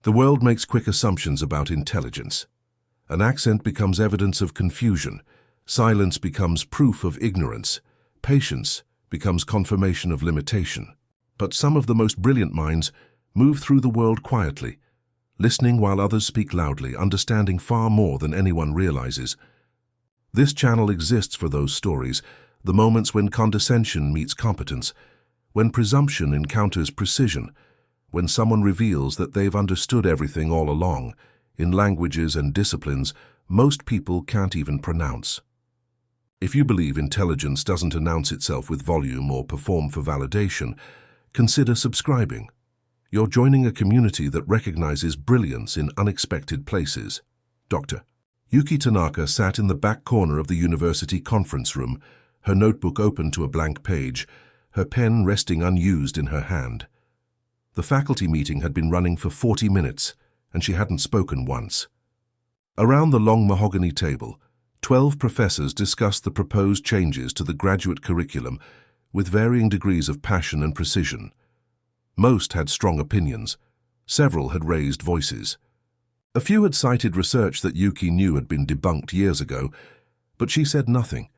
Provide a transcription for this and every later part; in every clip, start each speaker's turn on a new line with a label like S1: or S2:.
S1: The world makes quick assumptions about intelligence. An accent becomes evidence of confusion. Silence becomes proof of ignorance. Patience becomes confirmation of limitation. But some of the most brilliant minds move through the world quietly, listening while others speak loudly, understanding far more than anyone realizes. This channel exists for those stories, the moments when condescension meets competence, when presumption encounters precision, when someone reveals that they've understood everything all along, in languages and disciplines most people can't even pronounce. If you believe intelligence doesn't announce itself with volume or perform for validation, consider subscribing. You're joining a community that recognizes brilliance in unexpected places. Dr. Yuki Tanaka sat in the back corner of the university conference room, her notebook open to a blank page, her pen resting unused in her hand. The faculty meeting had been running for 40 minutes, and she hadn't spoken once. Around the long mahogany table, 12 professors discussed the proposed changes to the graduate curriculum with varying degrees of passion and precision. Most had strong opinions. Several had raised voices. A few had cited research that Yuki knew had been debunked years ago, but she said nothing.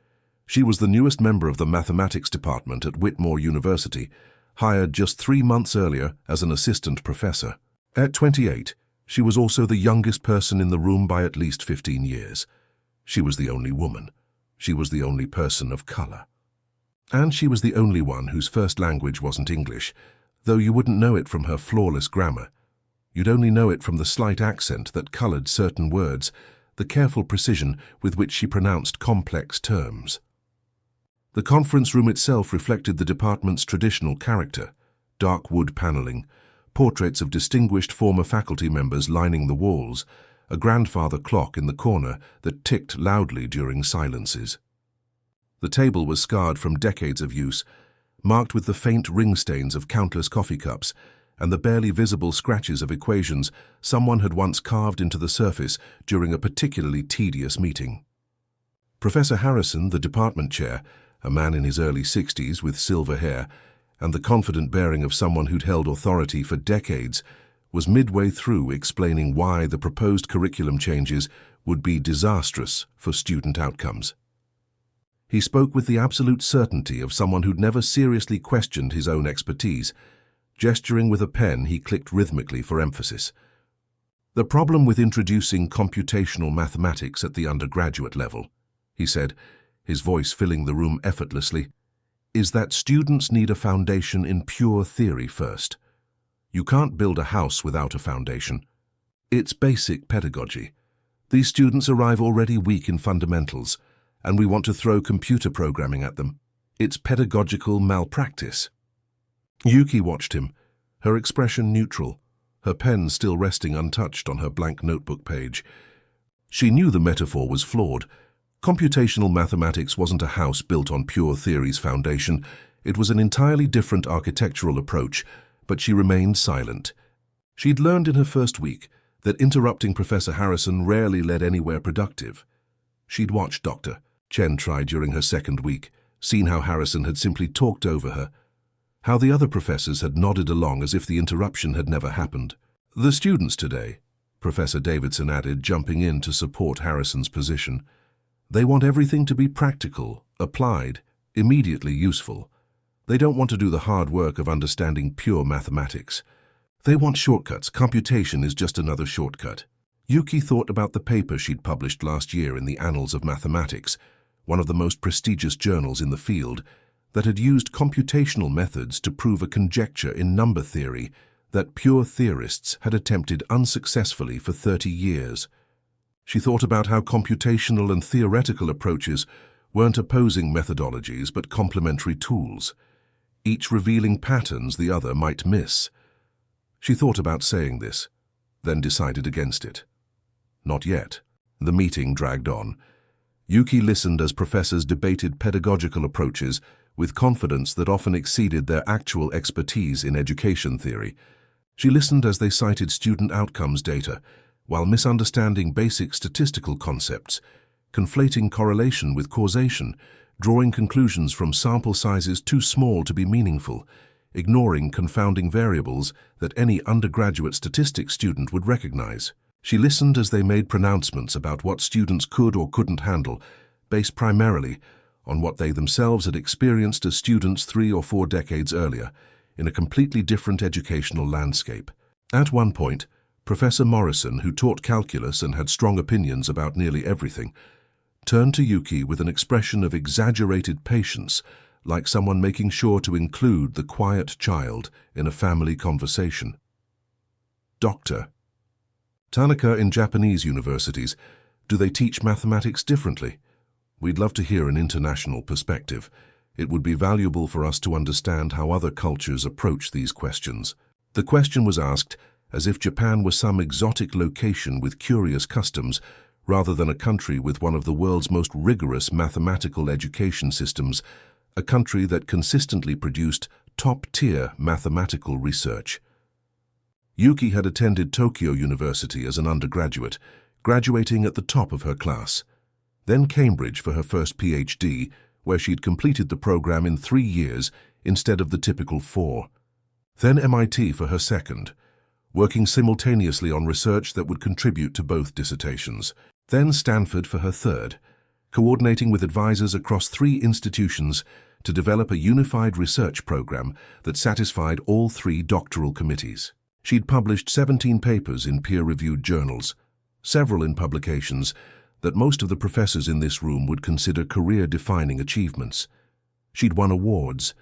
S1: She was the newest member of the mathematics department at Whitmore University, hired just 3 months earlier as an assistant professor. At 28, she was also the youngest person in the room by at least 15 years. She was the only woman. She was the only person of color. And she was the only one whose first language wasn't English, though you wouldn't know it from her flawless grammar. You'd only know it from the slight accent that colored certain words, the careful precision with which she pronounced complex terms. The conference room itself reflected the department's traditional character: dark wood paneling, portraits of distinguished former faculty members lining the walls, a grandfather clock in the corner that ticked loudly during silences. The table was scarred from decades of use, marked with the faint ring stains of countless coffee cups and the barely visible scratches of equations someone had once carved into the surface during a particularly tedious meeting. Professor Harrison, the department chair, a man in his early 60s with silver hair and the confident bearing of someone who'd held authority for decades, was midway through explaining why the proposed curriculum changes would be disastrous for student outcomes. He spoke with the absolute certainty of someone who'd never seriously questioned his own expertise. Gesturing with a pen, he clicked rhythmically for emphasis. "The problem with introducing computational mathematics at the undergraduate level," he said, his voice filling the room effortlessly, "is that students need a foundation in pure theory first. You can't build a house without a foundation. It's basic pedagogy. These students arrive already weak in fundamentals, and we want to throw computer programming at them. It's pedagogical malpractice." Yuki watched him, her expression neutral, her pen still resting untouched on her blank notebook page. She knew the metaphor was flawed. Computational mathematics wasn't a house built on pure theory's foundation. It was an entirely different architectural approach, but she remained silent. She'd learned in her first week that interrupting Professor Harrison rarely led anywhere productive. She'd watched Dr. Chen try during her second week, seen how Harrison had simply talked over her, how the other professors had nodded along as if the interruption had never happened. "The students today," Professor Davidson added, jumping in to support Harrison's position, "they want everything to be practical, applied, immediately useful. They don't want to do the hard work of understanding pure mathematics. They want shortcuts. Computation is just another shortcut." Yuki thought about the paper she'd published last year in the Annals of Mathematics, one of the most prestigious journals in the field, that had used computational methods to prove a conjecture in number theory that pure theorists had attempted unsuccessfully for 30 years. She thought about how computational and theoretical approaches weren't opposing methodologies but complementary tools, each revealing patterns the other might miss. She thought about saying this, then decided against it. Not yet. The meeting dragged on. Yuki listened as professors debated pedagogical approaches with confidence that often exceeded their actual expertise in education theory. She listened as they cited student outcomes data, while misunderstanding basic statistical concepts, conflating correlation with causation, drawing conclusions from sample sizes too small to be meaningful. ignoring confounding variables that any undergraduate statistics student would recognize. She listened as they made pronouncements about what students could or couldn't handle, based primarily on what they themselves had experienced as students 3 or 4 decades earlier, in a completely different educational landscape. At one point, Professor Morrison, who taught calculus and had strong opinions about nearly everything, turned to Yuki with an expression of exaggerated patience, like someone making sure to include the quiet child in a family conversation. Doctor. Tanaka, in Japanese universities, do they teach mathematics differently? We'd love to hear an international perspective. It would be valuable for us to understand how other cultures approach these questions. The question was asked as if Japan were some exotic location with curious customs, rather than a country with one of the world's most rigorous mathematical education systems, a country that consistently produced top-tier mathematical research. Yuki had attended Tokyo University as an undergraduate, graduating at the top of her class. Then Cambridge for her first PhD, where she'd completed the program in 3 years instead of the typical 4. Then MIT for her second, working simultaneously on research that would contribute to both dissertations. Then Stanford for her third, coordinating with advisors across 3 institutions to develop a unified research program that satisfied all 3 doctoral committees. She'd published 17 papers in peer-reviewed journals, several in publications that most of the professors in this room would consider career-defining achievements. She'd won awards.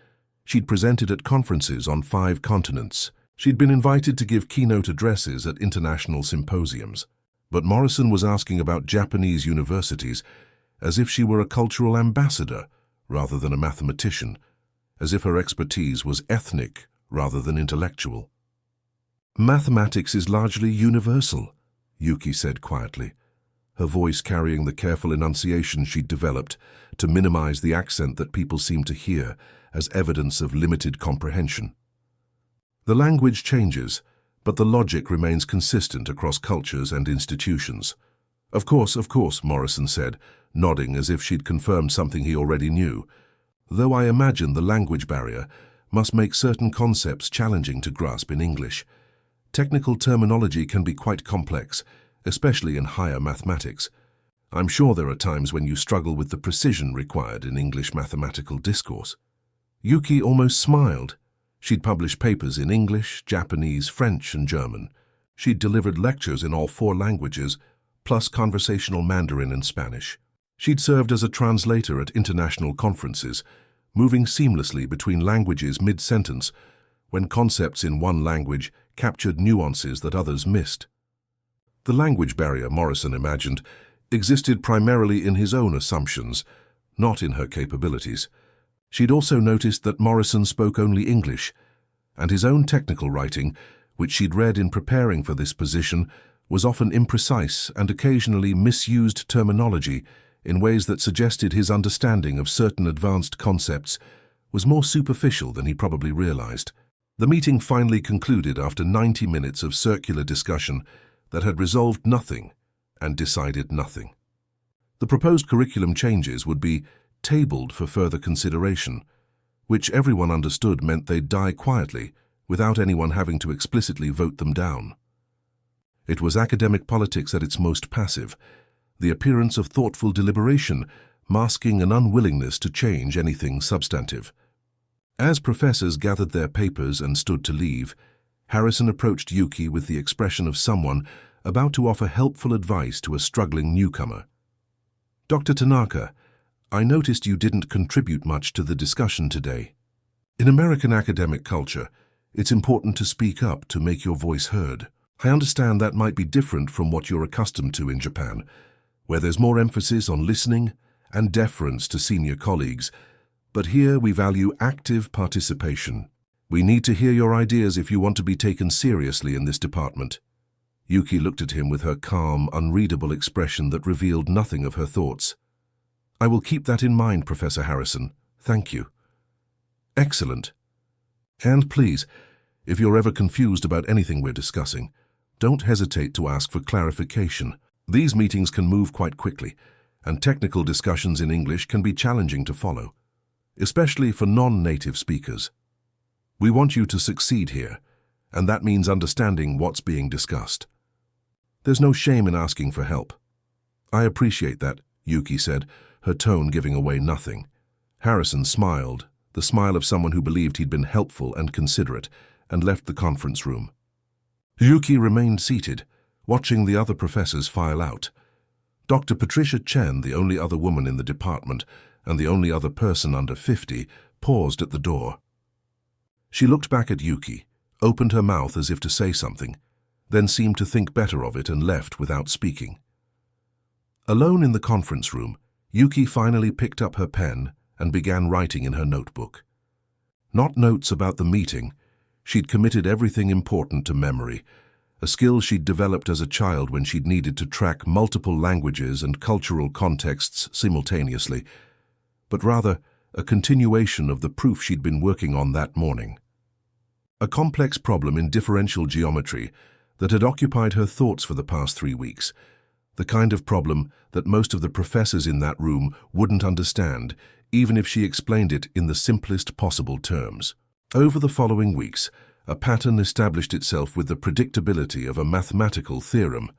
S1: She'd presented at conferences on 5 continents. She'd been invited to give keynote addresses at international symposiums. But Morrison was asking about Japanese universities as if she were a cultural ambassador rather than a mathematician, as if her expertise was ethnic rather than intellectual. Mathematics is largely universal, Yuki said quietly, her voice carrying the careful enunciation she'd developed to minimize the accent that people seemed to hear as evidence of limited comprehension. The language changes, but the logic remains consistent across cultures and institutions. Of course, Morrison said, nodding as if she'd confirmed something he already knew, though I imagine the language barrier must make certain concepts challenging to grasp in English. Technical terminology can be quite complex, especially in higher mathematics. I'm sure there are times when you struggle with the precision required in English mathematical discourse. Yuki almost smiled. She'd published papers in English, Japanese, French, and German. She'd delivered lectures in all 4 languages, plus conversational Mandarin and Spanish. She'd served as a translator at international conferences, moving seamlessly between languages mid-sentence when concepts in one language captured nuances that others missed. The language barrier, Morrison imagined, existed primarily in his own assumptions, not in her capabilities. She'd also noticed that Morrison spoke only English, and his own technical writing, which she'd read in preparing for this position, was often imprecise and occasionally misused terminology in ways that suggested his understanding of certain advanced concepts was more superficial than he probably realized. The meeting finally concluded after 90 minutes of circular discussion that had resolved nothing and decided nothing. The proposed curriculum changes would be tabled for further consideration, which everyone understood meant they'd die quietly without anyone having to explicitly vote them down. It was academic politics at its most passive, the appearance of thoughtful deliberation masking an unwillingness to change anything substantive. As professors gathered their papers and stood to leave, Harrison approached Yuki with the expression of someone about to offer helpful advice to a struggling newcomer. "Dr. Tanaka, I noticed you didn't contribute much to the discussion today. In American academic culture, it's important to speak up to make your voice heard. I understand that might be different from what you're accustomed to in Japan, where there's more emphasis on listening and deference to senior colleagues, but here we value active participation. We need to hear your ideas if you want to be taken seriously in this department." Yuki looked at him with her calm, unreadable expression that revealed nothing of her thoughts. "I will keep that in mind, Professor Harrison. Thank you." "Excellent. And please, if you're ever confused about anything we're discussing, don't hesitate to ask for clarification. These meetings can move quite quickly, and technical discussions in English can be challenging to follow, especially for non-native speakers." We want you to succeed here, and that means understanding what's being discussed. There's no shame in asking for help. I appreciate that, Yuki said, her tone giving away nothing. Harrison smiled, the smile of someone who believed he'd been helpful and considerate, and left the conference room. Yuki remained seated, watching the other professors file out. Dr. Patricia Chen, the only other woman in the department and the only other person under 50, paused at the door. She looked back at Yuki, opened her mouth as if to say something, then seemed to think better of it and left without speaking. Alone in the conference room, Yuki finally picked up her pen and began writing in her notebook. Not notes about the meeting. She'd committed everything important to memory, a skill she'd developed as a child when she'd needed to track multiple languages and cultural contexts simultaneously, but rather a continuation of the proof she'd been working on that morning. A complex problem in differential geometry that had occupied her thoughts for the past 3 weeks, the kind of problem that most of the professors in that room wouldn't understand, even if she explained it in the simplest possible terms. Over the following weeks, a pattern established itself with the predictability of a mathematical theorem.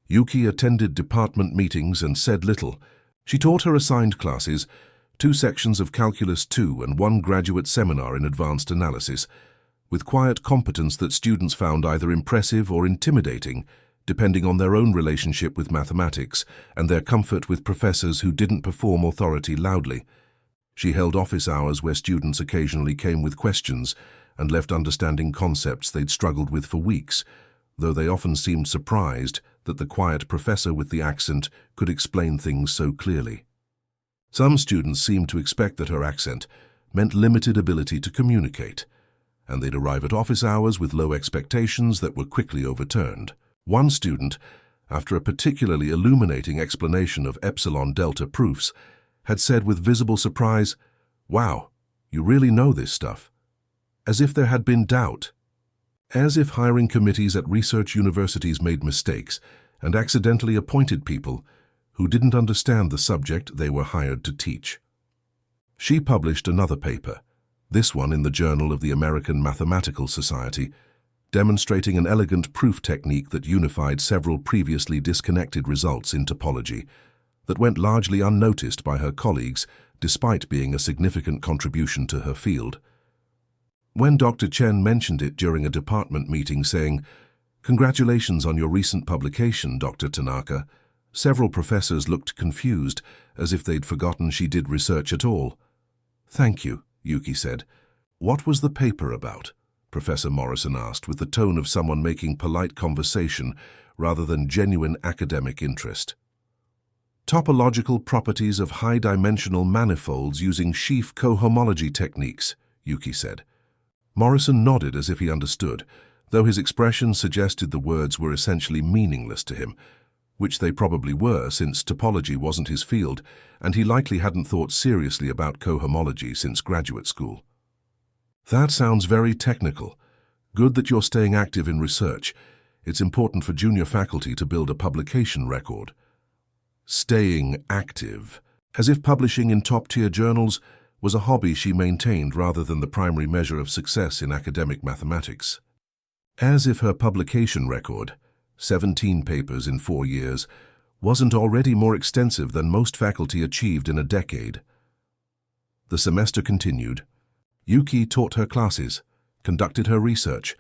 S1: Yuki attended department meetings and said little. She taught her assigned classes, 2 sections of Calculus 2 and 1 graduate seminar in advanced analysis, with quiet competence that students found either impressive or intimidating, depending on their own relationship with mathematics and their comfort with professors who didn't perform authority loudly. She held office hours where students occasionally came with questions and left understanding concepts they'd struggled with for weeks, though they often seemed surprised that the quiet professor with the accent could explain things so clearly. Some students seemed to expect that her accent meant limited ability to communicate, and they'd arrive at office hours with low expectations that were quickly overturned. One student, after a particularly illuminating explanation of epsilon-delta proofs, had said with visible surprise, "Wow, you really know this stuff," as if there had been doubt. As if hiring committees at research universities made mistakes and accidentally appointed people who didn't understand the subject they were hired to teach. She published another paper, this one in the Journal of the American Mathematical Society, demonstrating an elegant proof technique that unified several previously disconnected results in topology, that went largely unnoticed by her colleagues despite being a significant contribution to her field. When Dr. Chen mentioned it during a department meeting saying, "Congratulations on your recent publication, Dr. Tanaka," several professors looked confused, as if they'd forgotten she did research at all. "Thank you," Yuki said. "What was the paper about?" Professor Morrison asked, with the tone of someone making polite conversation rather than genuine academic interest. "Topological properties of high-dimensional manifolds using sheaf cohomology techniques," Yuki said. Morrison nodded as if he understood, though his expression suggested the words were essentially meaningless to him, which they probably were since topology wasn't his field, and he likely hadn't thought seriously about cohomology since graduate school. "That sounds very technical. Good that you're staying active in research. It's important for junior faculty to build a publication record." Staying active, as if publishing in top-tier journals was a hobby she maintained rather than the primary measure of success in academic mathematics. As if her publication record, 17 papers in 4 years, wasn't already more extensive than most faculty achieved in a decade. The semester continued. Yuki taught her classes, conducted her research,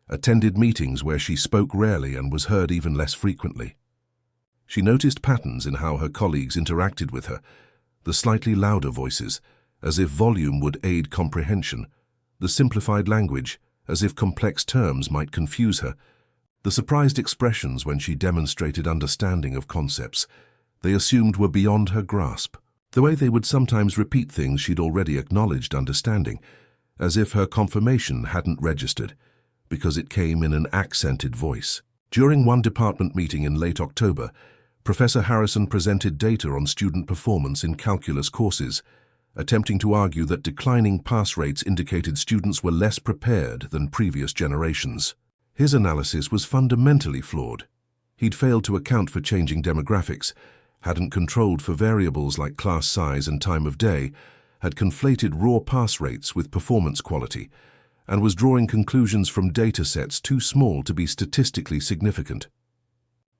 S1: attended meetings where she spoke rarely and was heard even less frequently. She noticed patterns in how her colleagues interacted with her, the slightly louder voices, as if volume would aid comprehension, the simplified language, as if complex terms might confuse her, the surprised expressions when she demonstrated understanding of concepts they assumed were beyond her grasp, the way they would sometimes repeat things she'd already acknowledged understanding, as if her confirmation hadn't registered, because it came in an accented voice. During one department meeting in late October, Professor Harrison presented data on student performance in calculus courses, attempting to argue that declining pass rates indicated students were less prepared than previous generations. His analysis was fundamentally flawed. He'd failed to account for changing demographics, hadn't controlled for variables like class size and time of day, had conflated raw pass rates with performance quality, and was drawing conclusions from data sets too small to be statistically significant.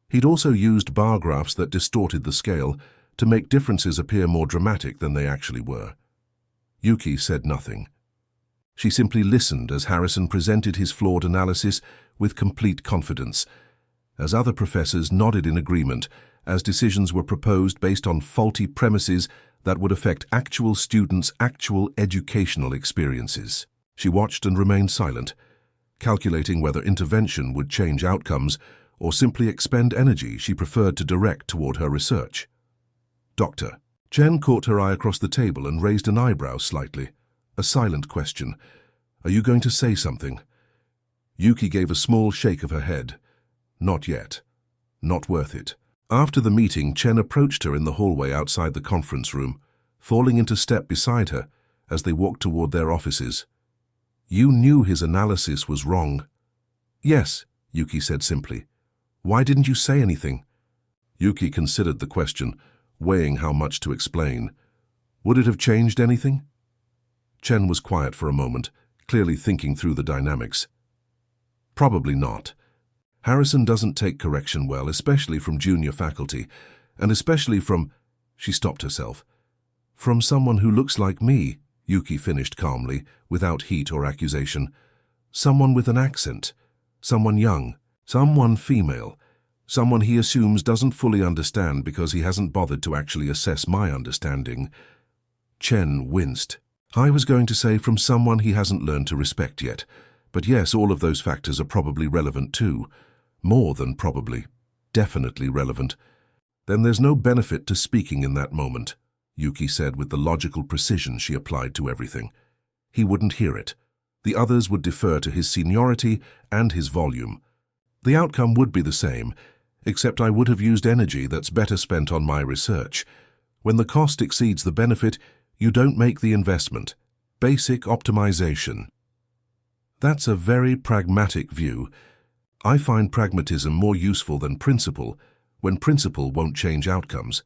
S1: He'd also used bar graphs that distorted the scale to make differences appear more dramatic than they actually were. Yuki said nothing. She simply listened as Harrison presented his flawed analysis with complete confidence, as other professors nodded in agreement as decisions were proposed based on faulty premises that would affect actual students' actual educational experiences. She watched and remained silent, calculating whether intervention would change outcomes or simply expend energy she preferred to direct toward her research. Doctor. Chen caught her eye across the table and raised an eyebrow slightly. A silent question. Are you going to say something? Yuki gave a small shake of her head. Not yet. Not worth it. After the meeting, Chen approached her in the hallway outside the conference room, falling into step beside her as they walked toward their offices. You knew his analysis was wrong. Yes, Yuki said simply. Why didn't you say anything? Yuki considered the question, weighing how much to explain. Would it have changed anything? Chen was quiet for a moment, clearly thinking through the dynamics. Probably not. Harrison doesn't take correction well, especially from junior faculty, and especially from... She stopped herself. From someone who looks like me, Yuki finished calmly, without heat or accusation. Someone with an accent. Someone young. Someone female. Someone he assumes doesn't fully understand because he hasn't bothered to actually assess my understanding. Chen winced. I was going to say from someone he hasn't learned to respect yet. But yes, all of those factors are probably relevant too. More than probably. Definitely relevant. Then there's no benefit to speaking in that moment, Yuki said with the logical precision she applied to everything. He wouldn't hear it. The others would defer to his seniority and his volume. The outcome would be the same, except I would have used energy that's better spent on my research. When the cost exceeds the benefit, you don't make the investment. Basic optimization. That's a very pragmatic view. I find pragmatism more useful than principle, when principle won't change outcomes.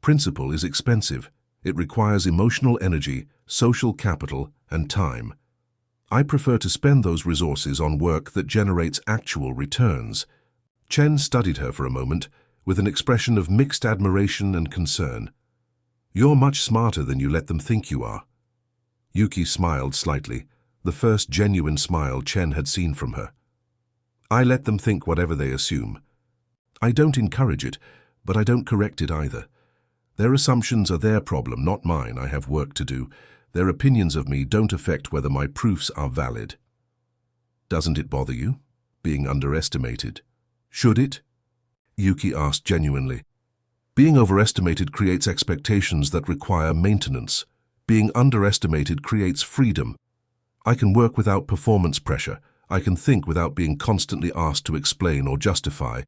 S1: Principle is expensive. It requires emotional energy, social capital, and time. I prefer to spend those resources on work that generates actual returns. Chen studied her for a moment, with an expression of mixed admiration and concern. You're much smarter than you let them think you are. Yuki smiled slightly, the first genuine smile Chen had seen from her. I let them think whatever they assume. I don't encourage it, but I don't correct it either. Their assumptions are their problem, not mine. I have work to do. Their opinions of me don't affect whether my proofs are valid. Doesn't it bother you, being underestimated? Should it? Yuki asked genuinely. Being overestimated creates expectations that require maintenance. Being underestimated creates freedom. I can work without performance pressure. I can think without being constantly asked to explain or justify.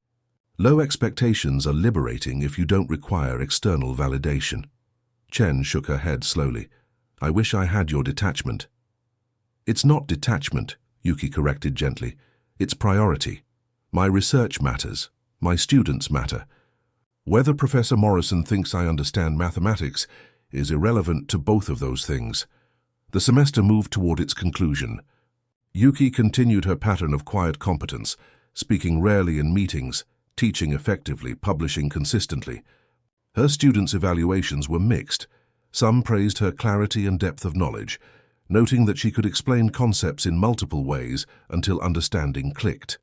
S1: Low expectations are liberating if you don't require external validation. Chen shook her head slowly. I wish I had your detachment. It's not detachment, Yuki corrected gently. It's priority. My research matters. My students matter. Whether Professor Morrison thinks I understand mathematics is irrelevant to both of those things. The semester moved toward its conclusion. Yuki continued her pattern of quiet competence, speaking rarely in meetings, teaching effectively, publishing consistently. Her students' evaluations were mixed. Some praised her clarity and depth of knowledge, noting that she could explain concepts in multiple ways until understanding clicked.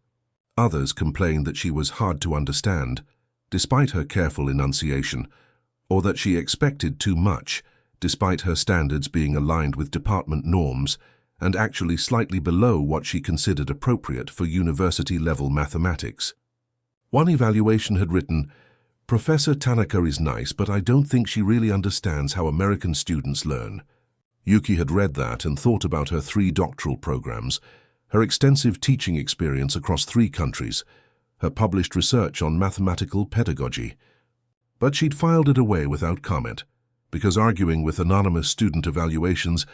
S1: Others complained that she was hard to understand, despite her careful enunciation, or that she expected too much, despite her standards being aligned with department norms and actually slightly below what she considered appropriate for university-level mathematics. One evaluation had written, Professor Tanaka is nice, but I don't think she really understands how American students learn. Yuki had read that and thought about her 3 doctoral programs, her extensive teaching experience across 3 countries, her published research on mathematical pedagogy. But she'd filed it away without comment, because arguing with anonymous student evaluations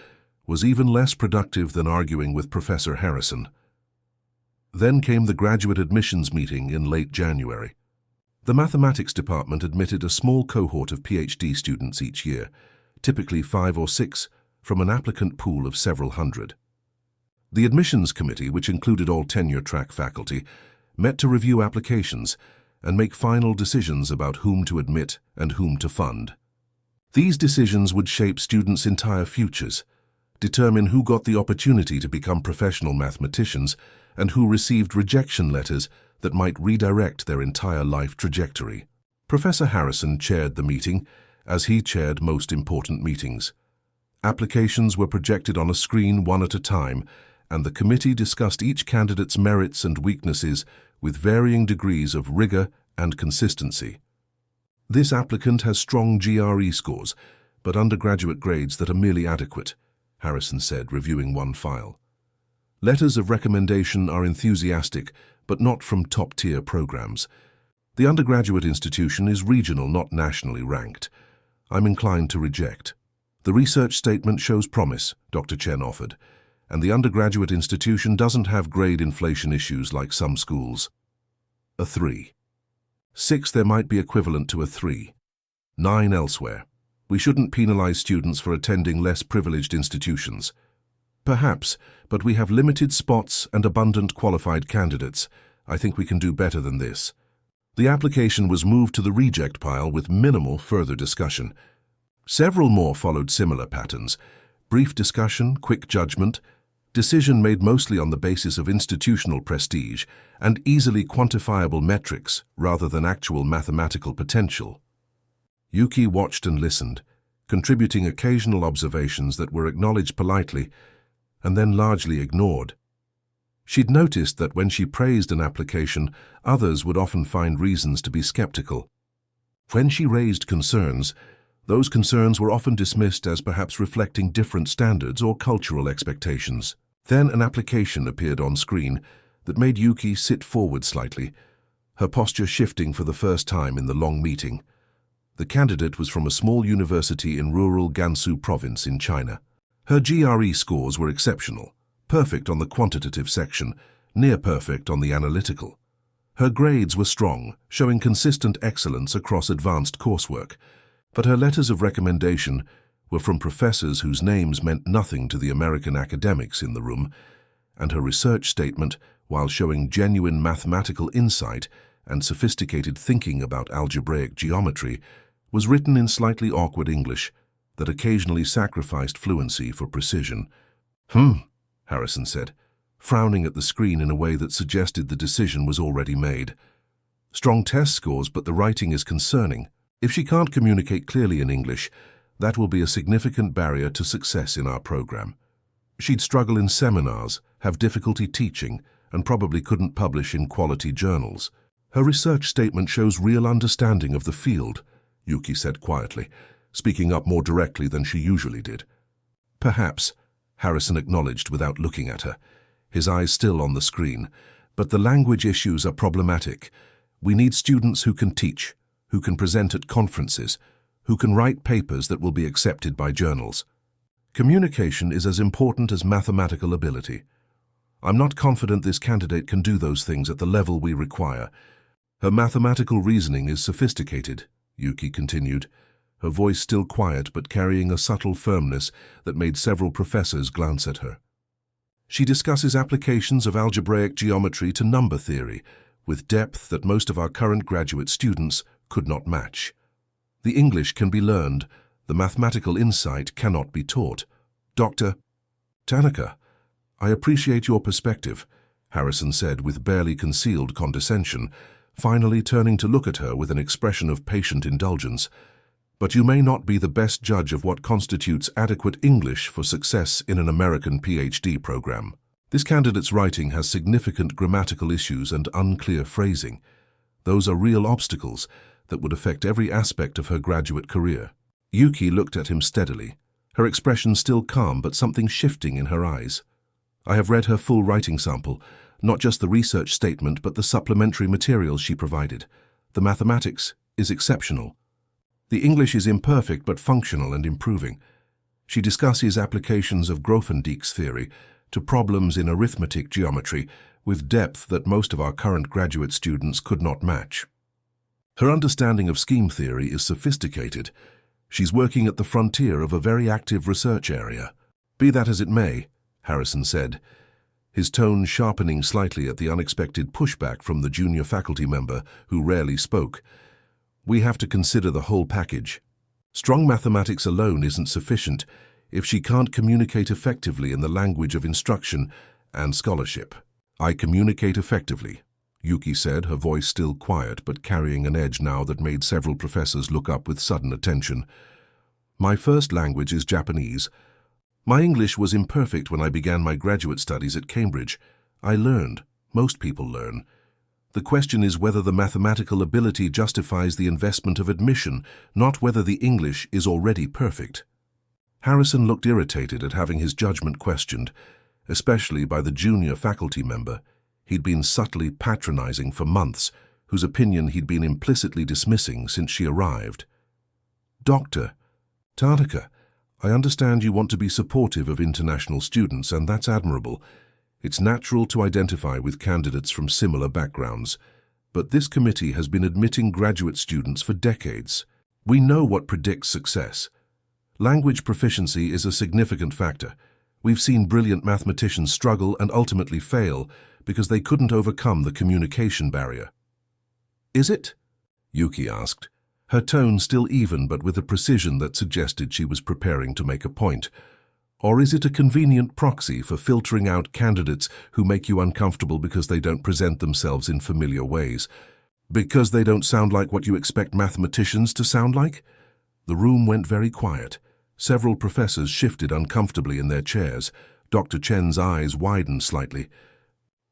S1: was even less productive than arguing with Professor Harrison. Then came the graduate admissions meeting in late January. The mathematics department admitted a small cohort of PhD students each year, typically 5 or 6, from an applicant pool of several hundred. The admissions committee, which included all tenure-track faculty, met to review applications and make final decisions about whom to admit and whom to fund. These decisions would shape students' entire futures, determine who got the opportunity to become professional mathematicians and who received rejection letters that might redirect their entire life trajectory. Professor Harrison chaired the meeting, as he chaired most important meetings. Applications were projected on a screen one at a time, and the committee discussed each candidate's merits and weaknesses with varying degrees of rigor and consistency. This applicant has strong GRE scores, but undergraduate grades that are merely adequate, Harrison said, reviewing one file. Letters of recommendation are enthusiastic, but not from top-tier programs. The undergraduate institution is regional, not nationally ranked. I'm inclined to reject. The research statement shows promise, Dr. Chen offered, and the undergraduate institution doesn't have grade inflation issues like some schools. A 3. 6 there might be equivalent to a 3. 9 elsewhere. We shouldn't penalize students for attending less privileged institutions. Perhaps, but we have limited spots and abundant qualified candidates. I think we can do better than this. The application was moved to the reject pile with minimal further discussion. Several more followed similar patterns. Brief discussion, quick judgment, decision made mostly on the basis of institutional prestige and easily quantifiable metrics rather than actual mathematical potential. Yuki watched and listened, contributing occasional observations that were acknowledged politely and then largely ignored. She'd noticed that when she praised an application, others would often find reasons to be skeptical. When she raised concerns, those concerns were often dismissed as perhaps reflecting different standards or cultural expectations. Then an application appeared on screen that made Yuki sit forward slightly, her posture shifting for the first time in the long meeting. The candidate was from a small university in rural Gansu province in China. Her GRE scores were exceptional, perfect on the quantitative section, near perfect on the analytical. Her grades were strong, showing consistent excellence across advanced coursework, but her letters of recommendation were from professors whose names meant nothing to the American academics in the room, and her research statement, while showing genuine mathematical insight and sophisticated thinking about algebraic geometry, was written in slightly awkward English that occasionally sacrificed fluency for precision. Harrison said, frowning at the screen in a way that suggested the decision was already made. Strong test scores, but the writing is concerning. If she can't communicate clearly in English, that will be a significant barrier to success in our program. She'd struggle in seminars, have difficulty teaching, and probably couldn't publish in quality journals. Her research statement shows real understanding of the field, Yuki said quietly, speaking up more directly than she usually did. Perhaps, Harrison acknowledged without looking at her, his eyes still on the screen, but the language issues are problematic. We need students who can teach, who can present at conferences, who can write papers that will be accepted by journals. Communication is as important as mathematical ability. I'm not confident this candidate can do those things at the level we require. Her mathematical reasoning is sophisticated, Yuki continued, her voice still quiet but carrying a subtle firmness that made several professors glance at her. She discusses applications of algebraic geometry to number theory with depth that most of our current graduate students could not match. The English can be learned, the mathematical insight cannot be taught. Dr. Tanaka, I appreciate your perspective, Harrison said with barely concealed condescension, finally turning to look at her with an expression of patient indulgence. But you may not be the best judge of what constitutes adequate English for success in an American PhD program. This candidate's writing has significant grammatical issues and unclear phrasing. Those are real obstacles that would affect every aspect of her graduate career. Yuki looked at him steadily, her expression still calm but something shifting in her eyes. I have read her full writing sample, not just the research statement but the supplementary materials she provided. The mathematics is exceptional. The English is imperfect but functional and improving. She discusses applications of Grothendieck's theory to problems in arithmetic geometry with depth that most of our current graduate students could not match. Her understanding of scheme theory is sophisticated. She's working at the frontier of a very active research area. Be that as it may, Harrison said, his tone sharpening slightly at the unexpected pushback from the junior faculty member who rarely spoke. "We have to consider the whole package. Strong mathematics alone isn't sufficient if she can't communicate effectively in the language of instruction and scholarship." "I communicate effectively," Yuki said, her voice still quiet but carrying an edge now that made several professors look up with sudden attention. "My first language is Japanese. My English was imperfect when I began my graduate studies at Cambridge. I learned. Most people learn. The question is whether the mathematical ability justifies the investment of admission, not whether the English is already perfect." Harrison looked irritated at having his judgment questioned, especially by the junior faculty member he'd been subtly patronizing for months, whose opinion he'd been implicitly dismissing since she arrived. "Dr. Tanaka, I understand you want to be supportive of international students, and that's admirable. It's natural to identify with candidates from similar backgrounds, but this committee has been admitting graduate students for decades. We know what predicts success. Language proficiency is a significant factor. We've seen brilliant mathematicians struggle and ultimately fail because they couldn't overcome the communication barrier." "Is it?" Yuki asked, her tone still even but with a precision that suggested she was preparing to make a point. "Or is it a convenient proxy for filtering out candidates who make you uncomfortable because they don't present themselves in familiar ways? Because they don't sound like what you expect mathematicians to sound like?" The room went very quiet. Several professors shifted uncomfortably in their chairs. Dr. Chen's eyes widened slightly.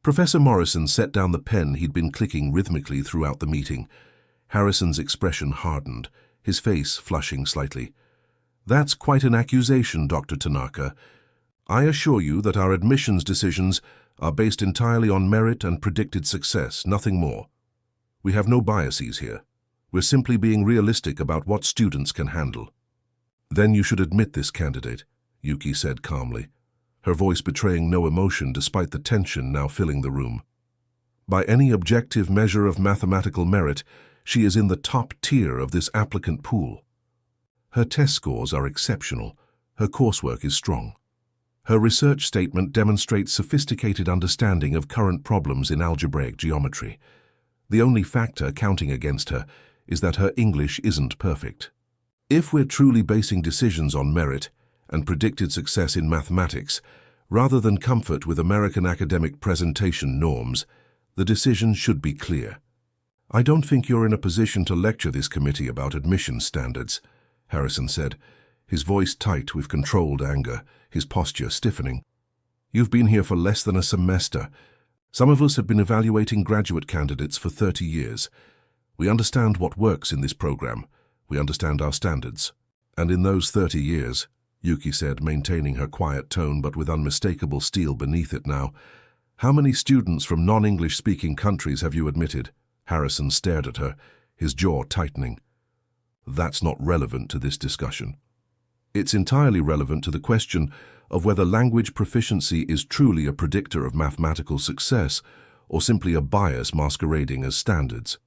S1: Professor Morrison set down the pen he'd been clicking rhythmically throughout the meeting. Harrison's expression hardened, his face flushing slightly. "That's quite an accusation, Dr. Tanaka. I assure you that our admissions decisions are based entirely on merit and predicted success, nothing more. We have no biases here. We're simply being realistic about what students can handle." "Then you should admit this candidate," Yuki said calmly, her voice betraying no emotion despite the tension now filling the room. "By any objective measure of mathematical merit, she is in the top tier of this applicant pool. Her test scores are exceptional. Her coursework is strong. Her research statement demonstrates sophisticated understanding of current problems in algebraic geometry. The only factor counting against her is that her English isn't perfect. If we're truly basing decisions on merit and predicted success in mathematics, rather than comfort with American academic presentation norms, the decision should be clear." "I don't think you're in a position to lecture this committee about admission standards," Harrison said, his voice tight with controlled anger, his posture stiffening. "You've been here for less than a semester. Some of us have been evaluating graduate candidates for 30 years. We understand what works in this program. We understand our standards. And in those 30 years, Yuki said, maintaining her quiet tone but with unmistakable steel beneath it now, "how many students from non-English speaking countries have you admitted?" Harrison stared at her, his jaw tightening. "That's not relevant to this discussion. It's entirely relevant to the question of whether language proficiency is truly a predictor of mathematical success or simply a bias masquerading as standards.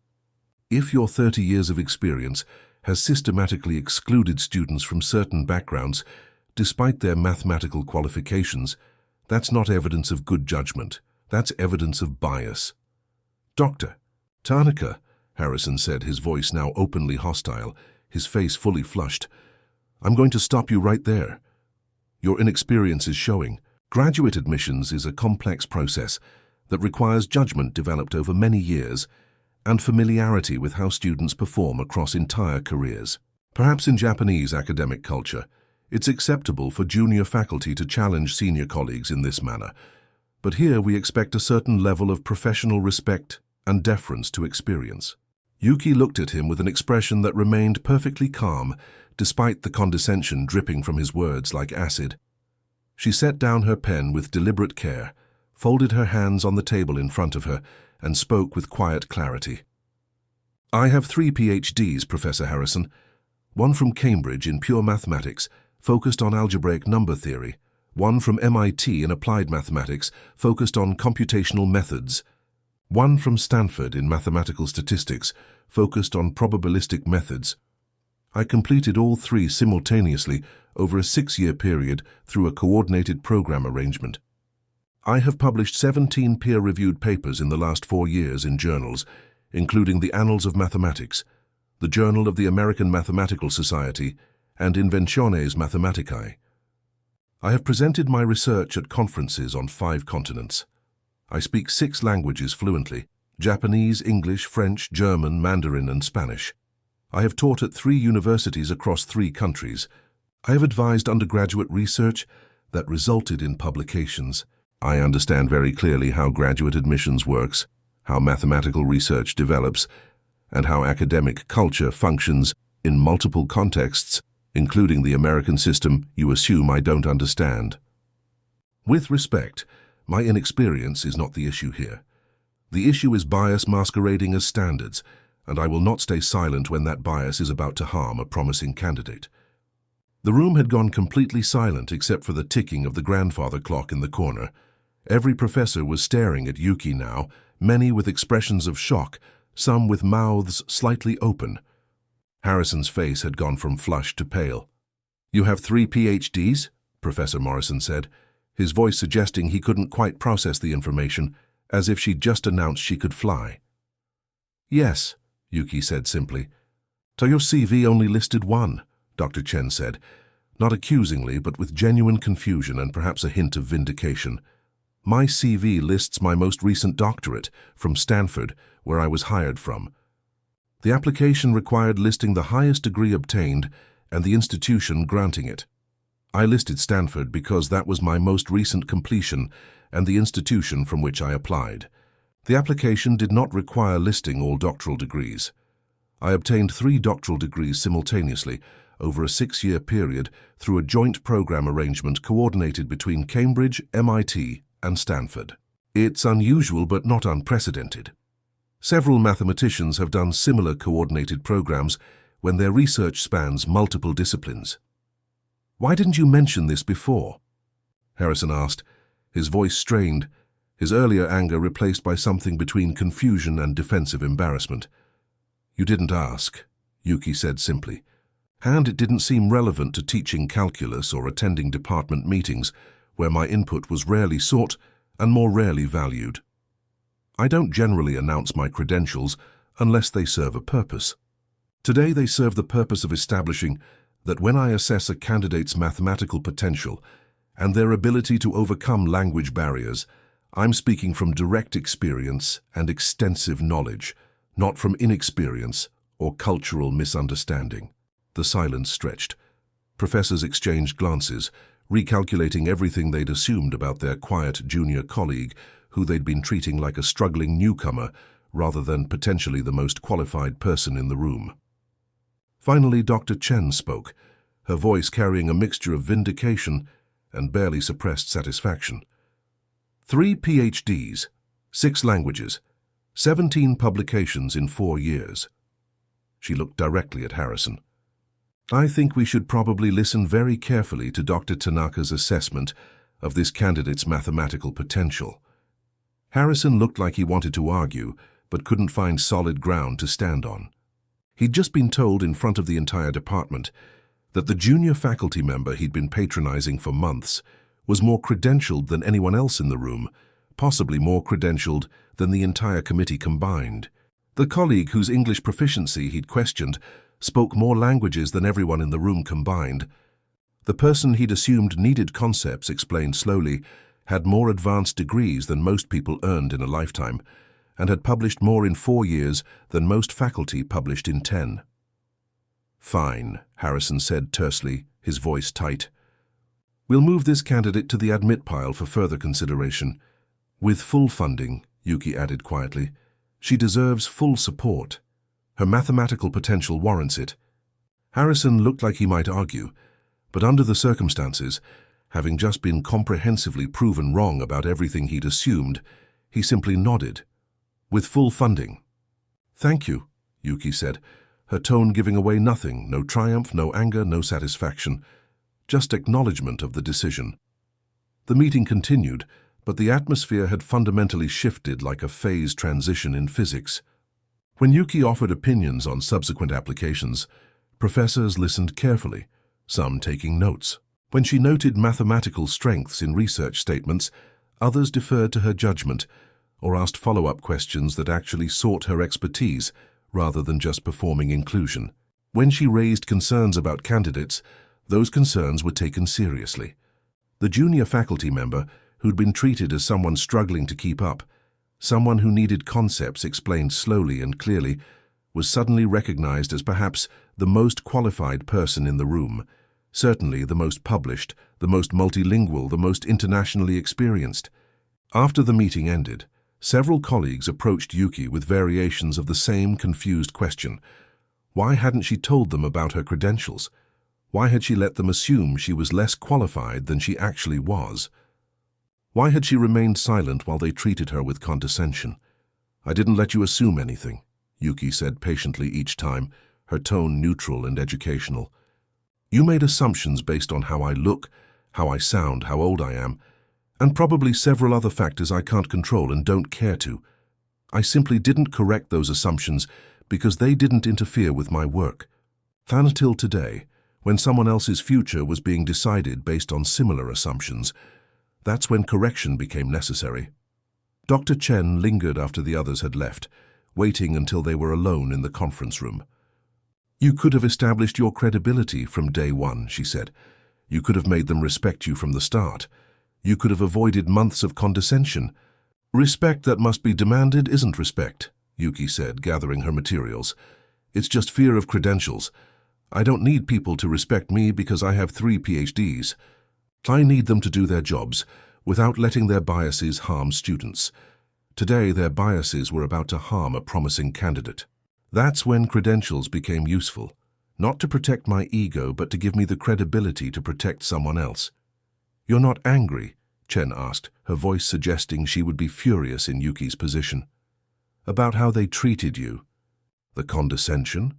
S1: If your 30 years of experience has systematically excluded students from certain backgrounds despite their mathematical qualifications, that's not evidence of good judgment. That's evidence of bias." "Dr. Tanaka," Harrison said, his voice now openly hostile, his face fully flushed, "I'm going to stop you right there. Your inexperience is showing. Graduate admissions is a complex process that requires judgment developed over many years and familiarity with how students perform across entire careers. Perhaps in Japanese academic culture, it's acceptable for junior faculty to challenge senior colleagues in this manner, but here we expect a certain level of professional respect and deference to experience." Yuki looked at him with an expression that remained perfectly calm, despite the condescension dripping from his words like acid. She set down her pen with deliberate care, folded her hands on the table in front of her, and spoke with quiet clarity. "I have 3 PhDs, Professor Harrison. One from Cambridge in pure mathematics, focused on algebraic number theory. One from MIT in applied mathematics, focused on computational methods. One from Stanford in mathematical statistics, focused on probabilistic methods. I completed all 3 simultaneously over a 6-year period through a coordinated program arrangement. I have published 17 peer-reviewed papers in the last 4 years in journals, including the Annals of Mathematics, the Journal of the American Mathematical Society, and Inventiones Mathematicae. I have presented my research at conferences on 5 continents. I speak 6 languages fluently: Japanese, English, French, German, Mandarin, and Spanish. I have taught at 3 universities across 3 countries. I have advised undergraduate research that resulted in publications. I understand very clearly how graduate admissions works, how mathematical research develops, and how academic culture functions in multiple contexts, including the American system you assume I don't understand. With respect, my inexperience is not the issue here. The issue is bias masquerading as standards, and I will not stay silent when that bias is about to harm a promising candidate. The room had gone completely silent except for the ticking of the grandfather clock in the corner. Every professor was staring at Yuki now, many with expressions of shock, some with mouths slightly open. Harrison's face had gone from flushed to pale. "You have 3 PhDs?" Professor Morrison said, his voice suggesting he couldn't quite process the information, as if she'd just announced she could fly. "Yes," Yuki said simply. "So your CV only listed 1, Dr. Chen said, not accusingly but with genuine confusion and perhaps a hint of vindication. "My CV lists my most recent doctorate from Stanford, where I was hired from. The application required listing the highest degree obtained and the institution granting it. I listed Stanford because that was my most recent completion and the institution from which I applied. The application did not require listing all doctoral degrees. I obtained 3 doctoral degrees simultaneously over a 6-year period through a joint program arrangement coordinated between Cambridge, MIT, and Stanford. It's unusual but not unprecedented. Several mathematicians have done similar coordinated programs when their research spans multiple disciplines." "Why didn't you mention this before?" Harrison asked, his voice strained, his earlier anger replaced by something between confusion and defensive embarrassment. "You didn't ask," Yuki said simply, "and it didn't seem relevant to teaching calculus or attending department meetings, where my input was rarely sought and more rarely valued. I don't generally announce my credentials unless they serve a purpose. Today they serve the purpose of establishing that when I assess a candidate's mathematical potential and their ability to overcome language barriers, I'm speaking from direct experience and extensive knowledge, not from inexperience or cultural misunderstanding." The silence stretched. Professors exchanged glances, recalculating everything they'd assumed about their quiet junior colleague, who they'd been treating like a struggling newcomer rather than potentially the most qualified person in the room. Finally, Dr. Chen spoke, her voice carrying a mixture of vindication and barely suppressed satisfaction. 3 PhDs, 6 languages, 17 publications in 4 years. She looked directly at Harrison. "I think we should probably listen very carefully to Dr. Tanaka's assessment of this candidate's mathematical potential." Harrison looked like he wanted to argue, but couldn't find solid ground to stand on. He'd just been told in front of the entire department that the junior faculty member he'd been patronizing for months was more credentialed than anyone else in the room, possibly more credentialed than the entire committee combined. The colleague whose English proficiency he'd questioned spoke more languages than everyone in the room combined. The person he'd assumed needed concepts explained slowly had more advanced degrees than most people earned in a lifetime, and had published more in 4 years than most faculty published in 10. "Fine," Harrison said tersely, his voice tight. "We'll move this candidate to the admit pile for further consideration. With full funding," Yuki added quietly. "She deserves full support. Her mathematical potential warrants it." Harrison looked like he might argue, but under the circumstances, having just been comprehensively proven wrong about everything he'd assumed, he simply nodded. "With full funding." "Thank you," Yuki said, her tone giving away nothing, no triumph, no anger, no satisfaction, just acknowledgement of the decision. The meeting continued, but the atmosphere had fundamentally shifted like a phase transition in physics. When Yuki offered opinions on subsequent applications, professors listened carefully, some taking notes. When she noted mathematical strengths in research statements, Others deferred to her judgment or asked follow-up questions that actually sought her expertise rather than just performing inclusion. When she raised concerns about candidates, those concerns were taken seriously. The junior faculty member, who'd been treated as someone struggling to keep up, someone who needed concepts explained slowly and clearly, was suddenly recognized as perhaps the most qualified person in the room, certainly the most published, the most multilingual, the most internationally experienced. After the meeting ended, several colleagues approached Yuki with variations of the same confused question. Why hadn't she told them about her credentials? Why had she let them assume she was less qualified than she actually was? Why had she remained silent while they treated her with condescension? "I didn't let you assume anything," Yuki said patiently each time, her tone neutral and educational. "You made assumptions based on how I look, how I sound, how old I am, and probably several other factors I can't control and don't care to. I simply didn't correct those assumptions because they didn't interfere with my work. Until today, when someone else's future was being decided based on similar assumptions, that's when correction became necessary." Dr. Chen lingered after the others had left, waiting until they were alone in the conference room. "You could have established your credibility from day one," she said. "You could have made them respect you from the start. You could have avoided months of condescension. Respect that must be demanded isn't respect," Yuki said, gathering her materials. "It's just fear of credentials. I don't need people to respect me because I have 3 PhDs. I need them to do their jobs without letting their biases harm students. Today, their biases were about to harm a promising candidate. That's when credentials became useful, not to protect my ego, but to give me the credibility to protect someone else." "You're not angry?" Chen asked, her voice suggesting she would be furious in Yuki's position. "About how they treated you? The condescension?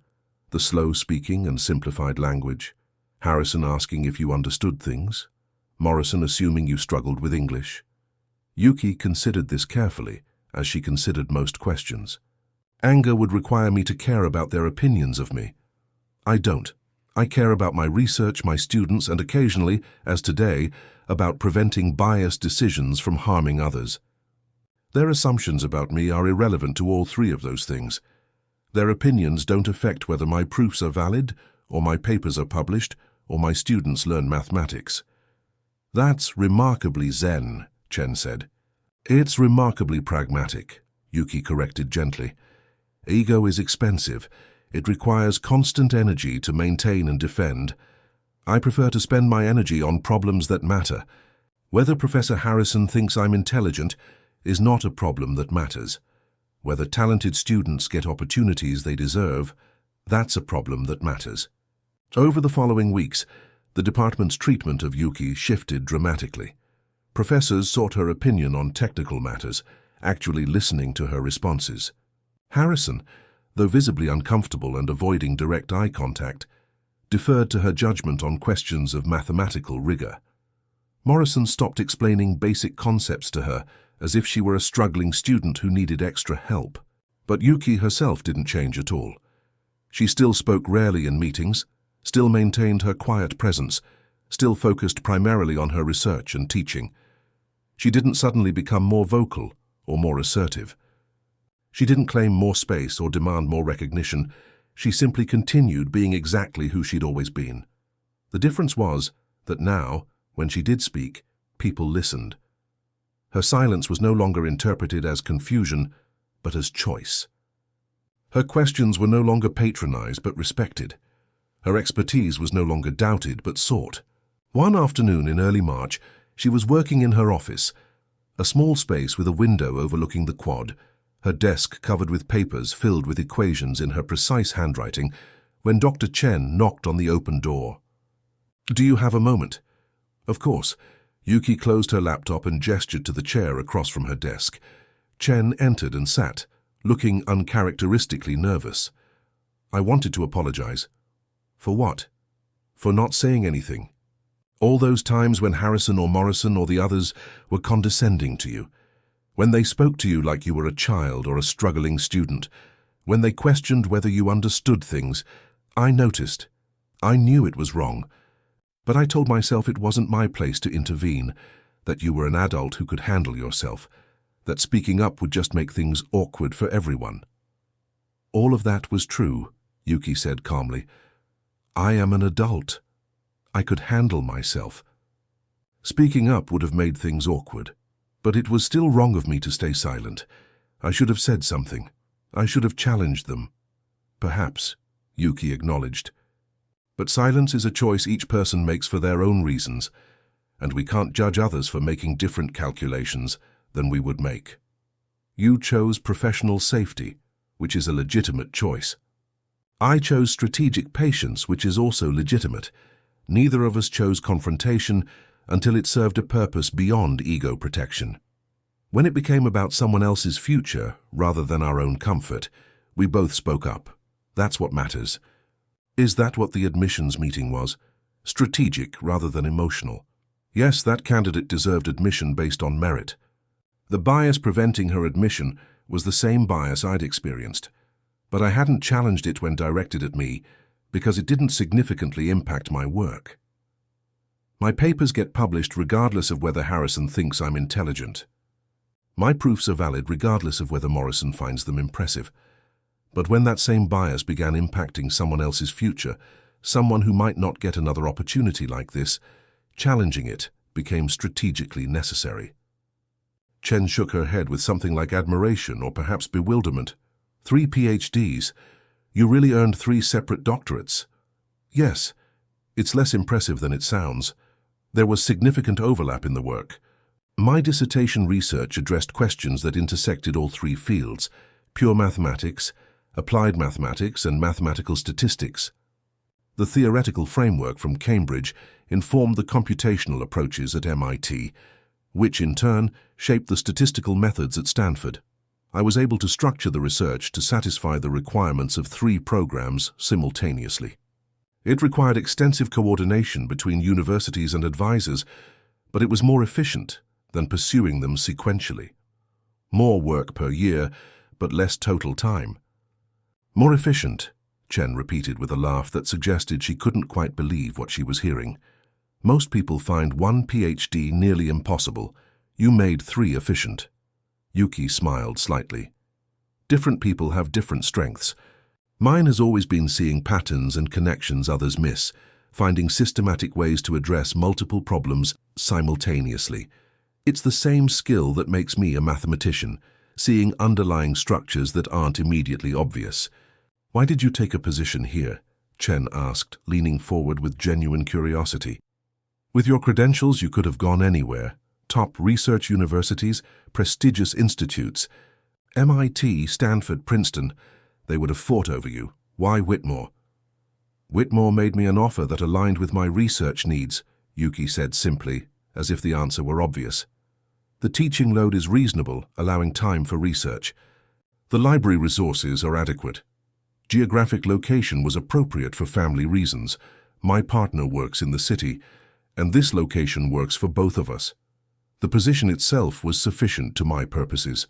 S1: The slow speaking and simplified language? Harrison asking if you understood things? Morrison assuming you struggled with English?" Yuki considered this carefully, as she considered most questions. "Anger would require me to care about their opinions of me. I don't. I care about my research, my students, and occasionally, as today, about preventing biased decisions from harming others. Their assumptions about me are irrelevant to all 3 of those things. Their opinions don't affect whether my proofs are valid, or my papers are published, or my students learn mathematics." "That's remarkably zen," Chen said. "It's remarkably pragmatic," Yuki corrected gently. "Ego is expensive. It requires constant energy to maintain and defend. I prefer to spend my energy on problems that matter. Whether Professor Harrison thinks I'm intelligent is not a problem that matters. Whether talented students get opportunities they deserve, that's a problem that matters." Over the following weeks, the department's treatment of Yuki shifted dramatically. Professors sought her opinion on technical matters, actually listening to her responses. Harrison, though visibly uncomfortable and avoiding direct eye contact, deferred to her judgment on questions of mathematical rigor. Morrison stopped explaining basic concepts to her as if she were a struggling student who needed extra help. But Yuki herself didn't change at all. She still spoke rarely in meetings, still maintained her quiet presence, still focused primarily on her research and teaching. She didn't suddenly become more vocal or more assertive. She didn't claim more space or demand more recognition. She simply continued being exactly who she'd always been. The difference was that now, when she did speak, people listened. Her silence was no longer interpreted as confusion, but as choice. Her questions were no longer patronized but respected. Her expertise was no longer doubted but sought. One afternoon in early March, she was working in her office, a small space with a window overlooking the quad, her desk covered with papers filled with equations in her precise handwriting, when Dr. Chen knocked on the open door. "Do you have a moment?" "Of course." Yuki closed her laptop and gestured to the chair across from her desk. Chen entered and sat, looking uncharacteristically nervous. "I wanted to apologize." "For what?" "For not saying anything. All those times when Harrison or Morrison or the others were condescending to you. When they spoke to you like you were a child or a struggling student. When they questioned whether you understood things. I noticed. I knew it was wrong. But I told myself it wasn't my place to intervene, that you were an adult who could handle yourself, that speaking up would just make things awkward for everyone. All of that was true, Yuki said calmly. I am an adult. I could handle myself. Speaking up would have made things awkward, but it was still wrong of me to stay silent. I should have said something. I should have challenged them. Perhaps, Yuki acknowledged. But silence is a choice each person makes for their own reasons, and we can't judge others for making different calculations than we would make. You chose professional safety, which is a legitimate choice. I chose strategic patience, which is also legitimate. Neither of us chose confrontation until it served a purpose beyond ego protection. When it became about someone else's future rather than our own comfort, we both spoke up. That's what matters. Is that what the admissions meeting was? Strategic rather than emotional. Yes, that candidate deserved admission based on merit. The bias preventing her admission was the same bias I'd experienced, but I hadn't challenged it when directed at me because it didn't significantly impact my work. My papers get published regardless of whether Harrison thinks I'm intelligent. My proofs are valid regardless of whether Morrison finds them impressive. But when that same bias began impacting someone else's future, someone who might not get another opportunity like this, challenging it became strategically necessary. Chen shook her head with something like admiration or perhaps bewilderment. 3 PhDs. You really earned 3 separate doctorates. Yes, it's less impressive than it sounds. There was significant overlap in the work. My dissertation research addressed questions that intersected all 3 fields: pure mathematics, applied mathematics, and mathematical statistics. The theoretical framework from Cambridge informed the computational approaches at MIT, which in turn shaped the statistical methods at Stanford. I was able to structure the research to satisfy the requirements of 3 programs simultaneously. It required extensive coordination between universities and advisors, but it was more efficient than pursuing them sequentially. More work per year, but less total time. More efficient, Chen repeated with a laugh that suggested she couldn't quite believe what she was hearing. Most people find 1 PhD nearly impossible. You made 3 efficient. Yuki smiled slightly. Different people have different strengths. Mine has always been seeing patterns and connections others miss, finding systematic ways to address multiple problems simultaneously. It's the same skill that makes me a mathematician, seeing underlying structures that aren't immediately obvious. Why did you take a position here? Chen asked, leaning forward with genuine curiosity. With your credentials, you could have gone anywhere. Top research universities, prestigious institutes. MIT, Stanford, Princeton. They would have fought over you. Why Whitmore? Whitmore made me an offer that aligned with my research needs, Yuki said simply, as if the answer were obvious. The teaching load is reasonable, allowing time for research. The library resources are adequate. Geographic location was appropriate for family reasons. My partner works in the city, and this location works for both of us. The position itself was sufficient to my purposes.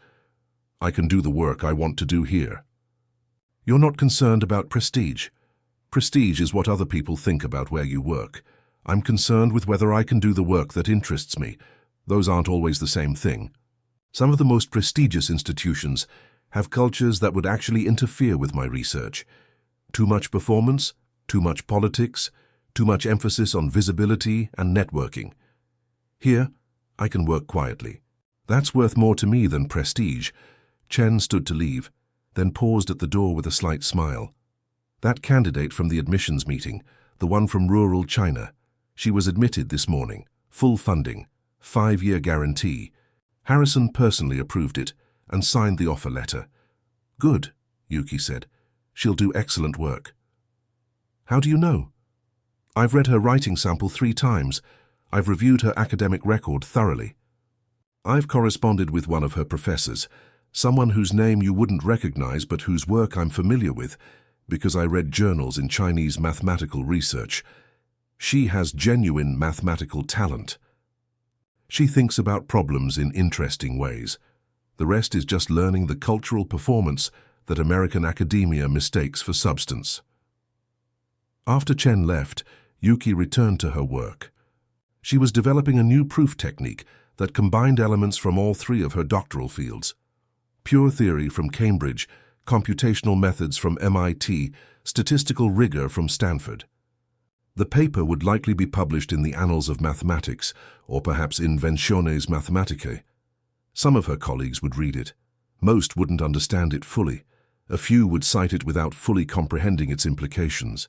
S1: I can do the work I want to do here. You're not concerned about prestige. Prestige is what other people think about where you work. I'm concerned with whether I can do the work that interests me. Those aren't always the same thing. Some of the most prestigious institutions have cultures that would actually interfere with my research. Too much performance, too much politics, too much emphasis on visibility and networking. Here, I can work quietly. That's worth more to me than prestige. Chen stood to leave, then paused at the door with a slight smile. That candidate from the admissions meeting, the one from rural China, she was admitted this morning. Full funding, 5-year guarantee. Harrison personally approved it and signed the offer letter. Good, Yuki said. She'll do excellent work. How do you know? I've read her writing sample 3 times. I've reviewed her academic record thoroughly. I've corresponded with one of her professors, someone whose name you wouldn't recognize but whose work I'm familiar with because I read journals in Chinese mathematical research. She has genuine mathematical talent. She thinks about problems in interesting ways. The rest is just learning the cultural performance that American academia mistakes for substance. After Chen left, Yuki returned to her work. She was developing a new proof technique that combined elements from all three of her doctoral fields: pure theory from Cambridge, computational methods from MIT, statistical rigor from Stanford. The paper would likely be published in the Annals of Mathematics, or perhaps Inventiones Mathematicae. Some of her colleagues would read it. Most wouldn't understand it fully. A few would cite it without fully comprehending its implications.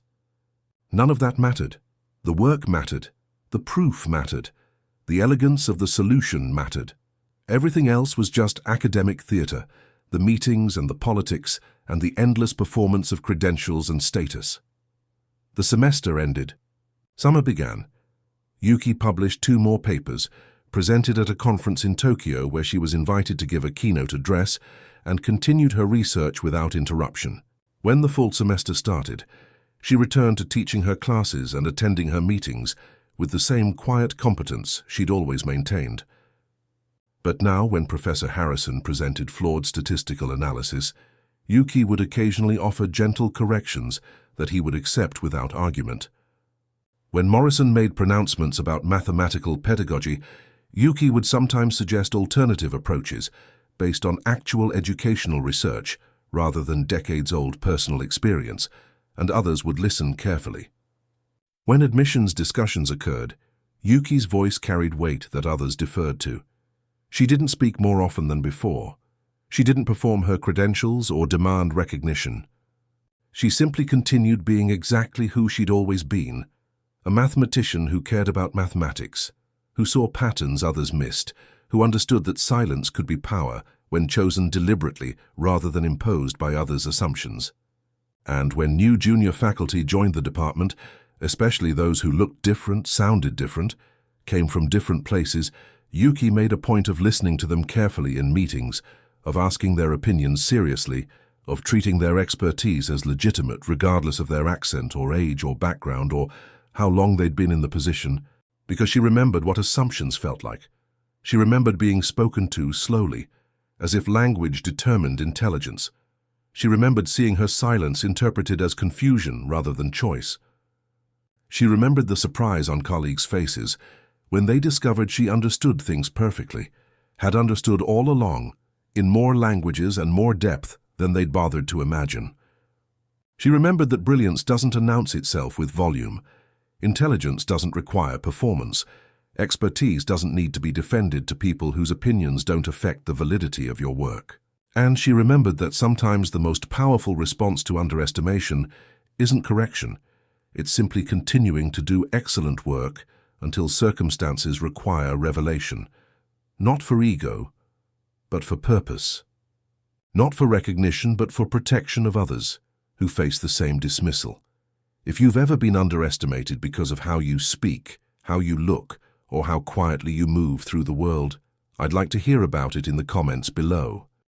S1: None of that mattered. The work mattered. The proof mattered. The elegance of the solution mattered. Everything else was just academic theatre, the meetings and the politics and the endless performance of credentials and status. The semester ended. Summer began. Yuki published 2 more papers, presented at a conference in Tokyo where she was invited to give a keynote address, and continued her research without interruption. When the fall semester started, she returned to teaching her classes and attending her meetings with the same quiet competence she'd always maintained. But now, when Professor Harrison presented flawed statistical analysis, Yuki would occasionally offer gentle corrections that he would accept without argument. When Morrison made pronouncements about mathematical pedagogy, Yuki would sometimes suggest alternative approaches based on actual educational research rather than decades-old personal experience, and others would listen carefully. When admissions discussions occurred, Yuki's voice carried weight that others deferred to. She didn't speak more often than before. She didn't perform her credentials or demand recognition. She simply continued being exactly who she'd always been, a mathematician who cared about mathematics, who saw patterns others missed, who understood that silence could be power when chosen deliberately rather than imposed by others' assumptions. And when new junior faculty joined the department, especially those who looked different, sounded different, came from different places, Yuki made a point of listening to them carefully in meetings, of asking their opinions seriously, of treating their expertise as legitimate regardless of their accent or age or background or how long they'd been in the position, because she remembered what assumptions felt like. She remembered being spoken to slowly, as if language determined intelligence. She remembered seeing her silence interpreted as confusion rather than choice. She remembered the surprise on colleagues' faces when they discovered she understood things perfectly, had understood all along, in more languages and more depth than they'd bothered to imagine. She remembered that brilliance doesn't announce itself with volume. Intelligence doesn't require performance. Expertise doesn't need to be defended to people whose opinions don't affect the validity of your work. And she remembered that sometimes the most powerful response to underestimation isn't correction. It's simply continuing to do excellent work until circumstances require revelation. Not for ego, but for purpose. Not for recognition, but for protection of others who face the same dismissal. If you've ever been underestimated because of how you speak, how you look, or how quietly you move through the world, I'd like to hear about it in the comments below.